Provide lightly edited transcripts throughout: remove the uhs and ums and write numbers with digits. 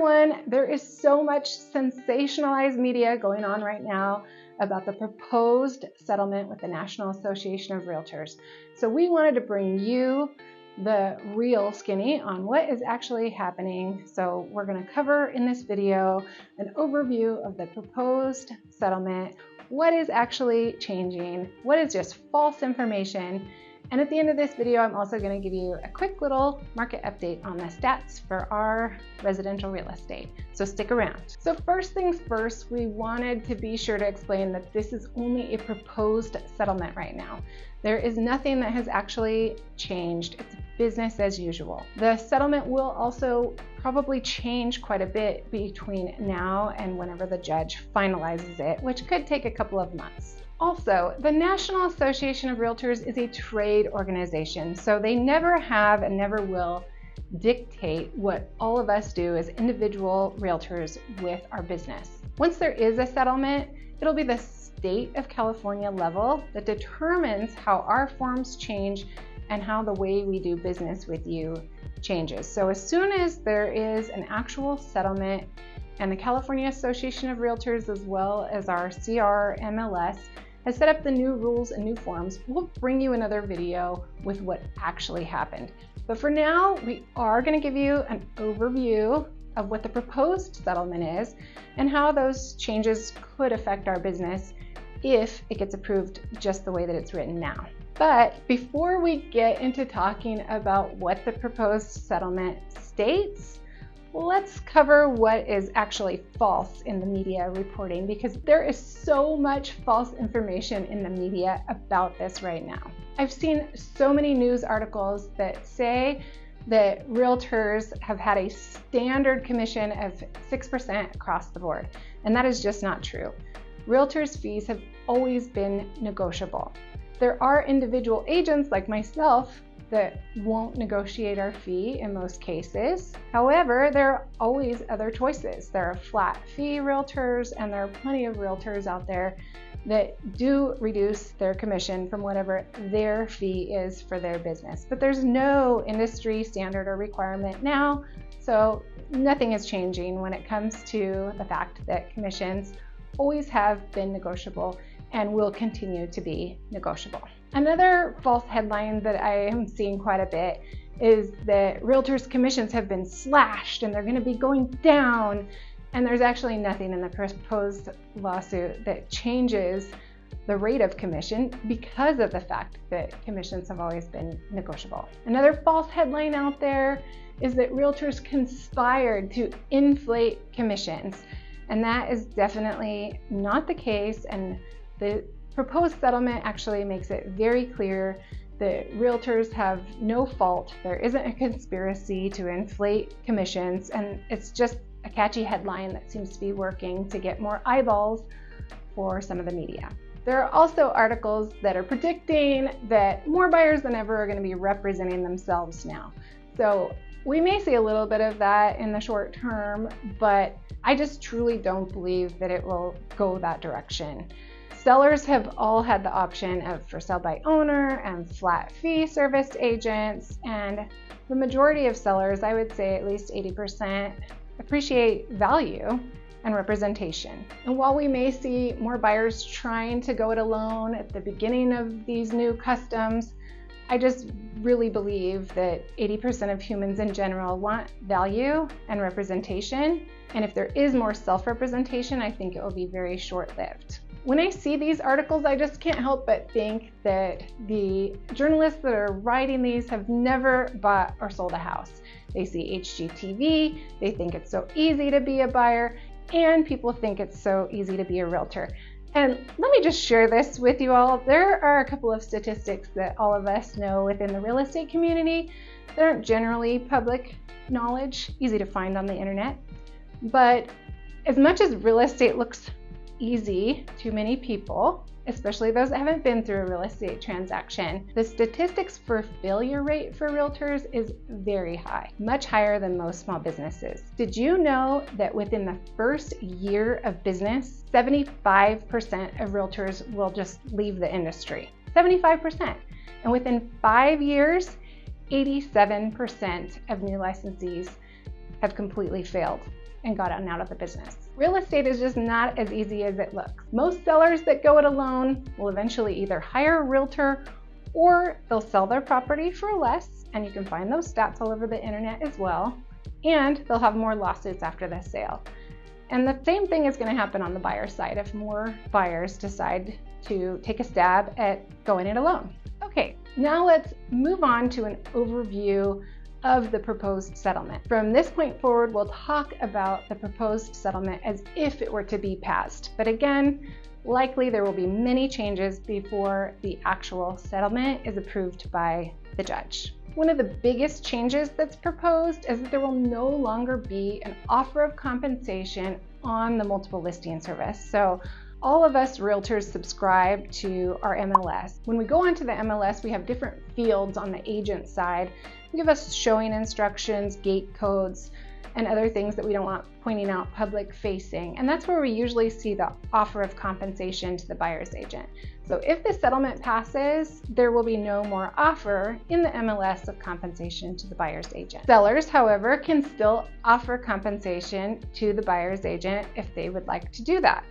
everyone, there is so much sensationalized media going on right now about the proposed settlement with the National Association of Realtors. So we wanted to bring you the real skinny on what is actually happening. So we're going to cover in this video an overview of the proposed settlement, what is actually changing, what is just false information. And at the end of this video, I'm also going to give you a quick little market update on the stats for our residential real estate. So stick around. So first things first, we wanted to be sure to explain that this is only a proposed settlement right now. There is nothing that has actually changed. It's business as usual. The settlement will also probably change quite a bit between now and whenever the judge finalizes it, which could take a couple of months. Also, the National Association of Realtors is a trade organization, so they never have and never will dictate what all of us do as individual realtors with our business. Once there is a settlement, it'll be the state of California level that determines how our forms change and how the way we do business with you changes. So as soon as there is an actual settlement and the California Association of Realtors, as well as our CRMLS, has set up the new rules and new forms, we'll bring you another video with what actually happened. But for now, we are going to give you an overview of what the proposed settlement is and how those changes could affect our business if it gets approved just the way that it's written now. But before we get into talking about what the proposed settlement states, let's cover what is actually false in the media reporting, because there is so much false information in the media about this right now. I've seen so many news articles that say that realtors have had a standard commission of 6% across the board, and that is just not true. Realtors' fees have always been negotiable. There are individual agents like myself that won't negotiate our fee in most cases. However, there are always other choices. There are flat fee realtors, and there are plenty of realtors out there that do reduce their commission from whatever their fee is for their business. But there's no industry standard or requirement now, so nothing is changing when it comes to the fact that commissions always have been negotiable and will continue to be negotiable. Another false headline that I am seeing quite a bit is that realtors' commissions have been slashed and they're going to be going down, and there's actually nothing in the proposed lawsuit that changes the rate of commission because of the fact that commissions have always been negotiable. Another false headline out there is that realtors conspired to inflate commissions, and that is definitely not the case, and the proposed settlement actually makes it very clear that realtors have no fault. There isn't a conspiracy to inflate commissions, and it's just a catchy headline that seems to be working to get more eyeballs for some of the media. There are also articles that are predicting that more buyers than ever are going to be representing themselves now. So we may see a little bit of that in the short term, but I just truly don't believe that it will go that direction. Sellers have all had the option of for sale by owner and flat fee serviced agents, and the majority of sellers, I would say at least 80%, appreciate value and representation. And while we may see more buyers trying to go it alone at the beginning of these new customs, I just really believe that 80% of humans in general want value and representation. And if there is more self-representation, I think it will be very short-lived. When I see these articles, I just can't help but think that the journalists that are writing these have never bought or sold a house. They see HGTV, they think it's so easy to be a buyer, and people think it's so easy to be a realtor. And let me just share this with you all. There are a couple of statistics that all of us know within the real estate community. They aren't generally public knowledge, easy to find on the internet. But as much as real estate looks easy to many people, especially those that haven't been through a real estate transaction, the statistics for failure rate for realtors is very high, much higher than most small businesses. Did you know that within the first year of business, 75% of realtors will just leave the industry? 75%. And within 5 years, 87% of new licensees have completely failed. and got out of the business. Real estate is just not as easy as it looks. Most sellers that go it alone will eventually either hire a realtor or they'll sell their property for less, and you can find those stats all over the internet as well, and they'll have more lawsuits after the sale. And the same thing is going to happen on the buyer side if more buyers decide to take a stab at going it alone. Okay, now let's move on to an overview of the proposed settlement. From this point forward, we'll talk about the proposed settlement as if it were to be passed. But again, likely there will be many changes before the actual settlement is approved by the judge. One of the biggest changes that's proposed is that there will no longer be an offer of compensation on the multiple listing service. So all of us realtors subscribe to our MLS. When we go onto the MLS, we have different fields on the agent side. They give us showing instructions, gate codes, and other things that we don't want pointing out public facing. And that's where we usually see the offer of compensation to the buyer's agent. So if the settlement passes, there will be no more offer in the MLS of compensation to the buyer's agent. Sellers, however, can still offer compensation to the buyer's agent if they would like to do that.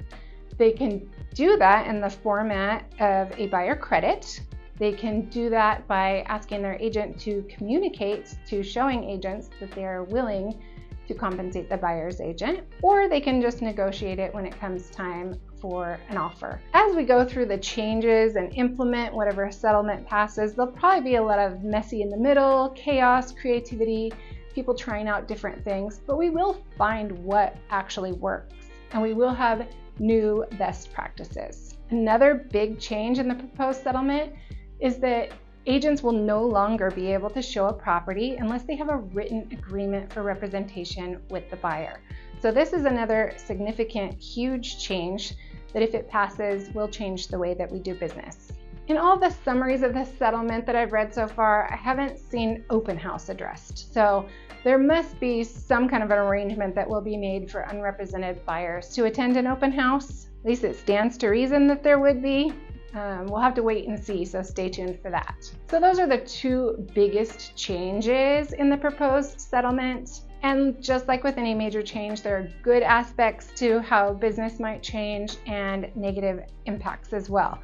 They can do that in the format of a buyer credit. They can do that by asking their agent to communicate to showing agents that they are willing to compensate the buyer's agent, or they can just negotiate it when it comes time for an offer. As we go through the changes and implement whatever settlement passes, there'll probably be a lot of messy in the middle, chaos, creativity, people trying out different things, but we will find what actually works, and we will have new best practices. Another big change in the proposed settlement is that agents will no longer be able to show a property unless they have a written agreement for representation with the buyer. So this is another significant, huge change that if it passes will change the way that we do business. In all the summaries of the settlement that I've read so far, I haven't seen open house addressed. So there must be some kind of an arrangement that will be made for unrepresented buyers to attend an open house. At least it stands to reason that there would be. We'll have to wait and see, so stay tuned for that. So those are the two biggest changes in the proposed settlement. And just like with any major change, there are good aspects to how business might change and negative impacts as well.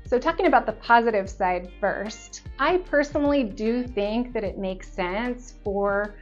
So talking about the positive side first, I personally do think that it makes sense for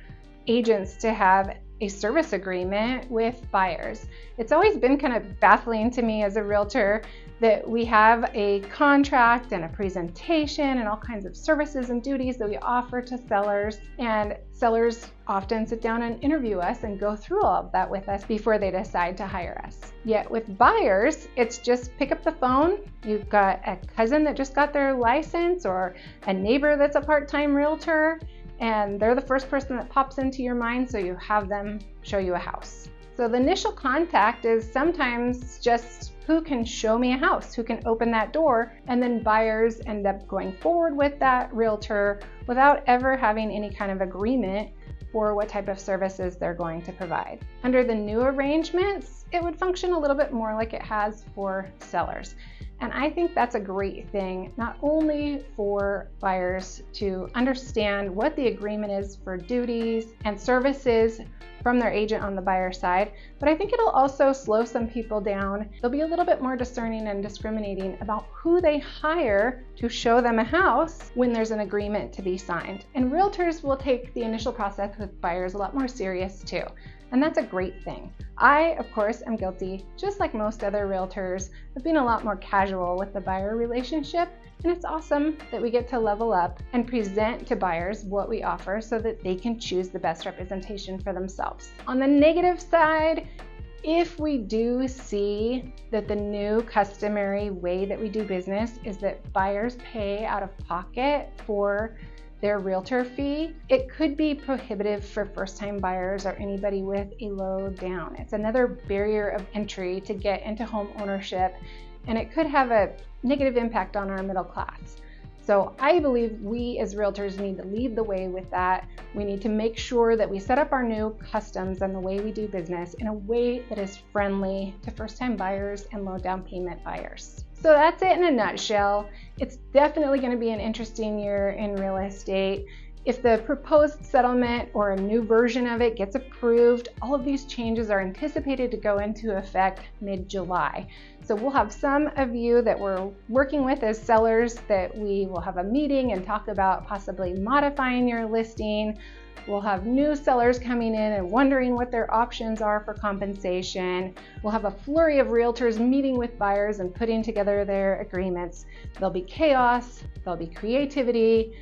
agents to have a service agreement with buyers. It's always been kind of baffling to me as a realtor that we have a contract and a presentation and all kinds of services and duties that we offer to sellers, and sellers often sit down and interview us and go through all of that with us before they decide to hire us. Yet with buyers, it's just pick up the phone. You've got a cousin that just got their license or a neighbor that's a part-time realtor, and they're the first person that pops into your mind, so you have them show you a house. So the initial contact is sometimes just who can show me a house, who can open that door, and then buyers end up going forward with that realtor without ever having any kind of agreement for what type of services they're going to provide. Under the new arrangements, it would function a little bit more like it has for sellers. And I think that's a great thing, not only for buyers to understand what the agreement is for duties and services from their agent on the buyer side, but I think it'll also slow some people down. They'll be a little bit more discerning and discriminating about who they hire to show them a house when there's an agreement to be signed. And realtors will take the initial process with buyers a lot more serious too. And that's a great thing. I, of course, am guilty, just like most other realtors, of being a lot more casual with the buyer relationship. And it's awesome that we get to level up and present to buyers what we offer so that they can choose the best representation for themselves. On the negative side, if we do see that the new customary way that we do business is that buyers pay out of pocket for their realtor fee, it could be prohibitive for first-time buyers or anybody with a low down. It's another barrier of entry to get into home ownership, and it could have a negative impact on our middle class. So I believe we as realtors need to lead the way with that. We need to make sure that we set up our new customs and the way we do business in a way that is friendly to first-time buyers and low down payment buyers. So that's it in a nutshell. It's definitely going to be an interesting year in real estate. If the proposed settlement or a new version of it gets approved, all of these changes are anticipated to go into effect mid-July. So we'll have some of you that we're working with as sellers that we will have a meeting and talk about possibly modifying your listing. We'll have new sellers coming in and wondering what their options are for compensation. We'll have a flurry of realtors meeting with buyers and putting together their agreements. There'll be chaos, there'll be creativity,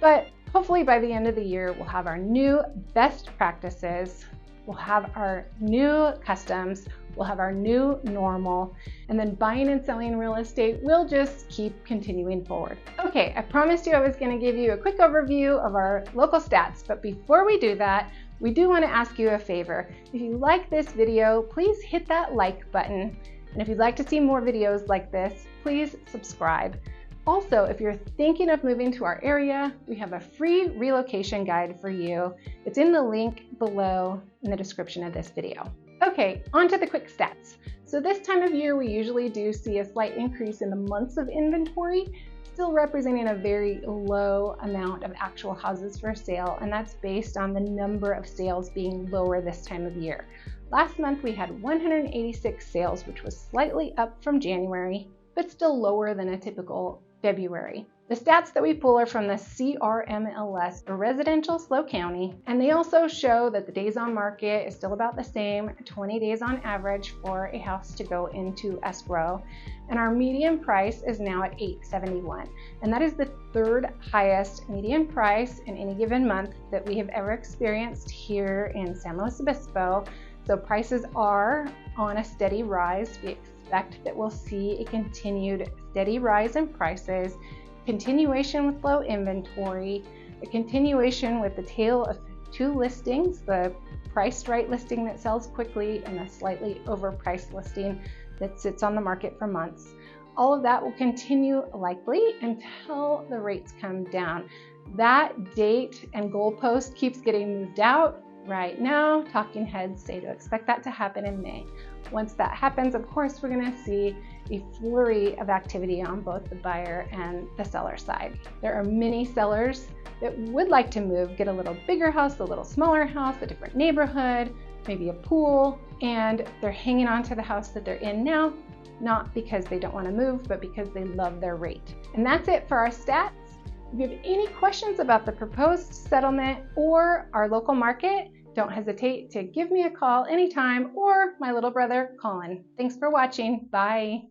but hopefully by the end of the year, we'll have our new best practices, we'll have our new customs, we'll have our new normal, and then buying and selling real estate will just keep continuing forward. Okay, I promised you I was going to give you a quick overview of our local stats, but before we do that, we do want to ask you a favor. If you like this video, please hit that like button. And if you'd like to see more videos like this, please subscribe. Also, if you're thinking of moving to our area, we have a free relocation guide for you. It's in the link below in the description of this video. Okay, on to the quick stats. So this time of year, we usually do see a slight increase in the months of inventory, still representing a very low amount of actual houses for sale, and that's based on the number of sales being lower this time of year. Last month, we had 186 sales, which was slightly up from January, but still lower than a typical February. The stats that we pull are from the CRMLS for residential SLO County, and they also show that the days on market is still about the same, 20 days on average for a house to go into escrow, and our median price is now at $871, and that is the third highest median price in any given month that we have ever experienced here in San Luis Obispo. So prices are on a steady rise. We expect that we'll see a continued steady rise in prices, continuation with low inventory, a continuation with the tale of two listings, the priced right listing that sells quickly and a slightly overpriced listing that sits on the market for months. All of that will continue likely until the rates come down. That date and goalpost keeps getting moved out. Right now, talking heads say to expect that to happen in May. Once that happens, of course, we're going to see a flurry of activity on both the buyer and the seller side. There are many sellers that would like to move, get a little bigger house, a little smaller house, a different neighborhood, maybe a pool, and they're hanging on to the house that they're in now, not because they don't want to move, but because they love their rate. And that's it for our stats. If you have any questions about the proposed settlement or our local market, don't hesitate to give me a call anytime, or my little brother, Colin. Thanks for watching. Bye.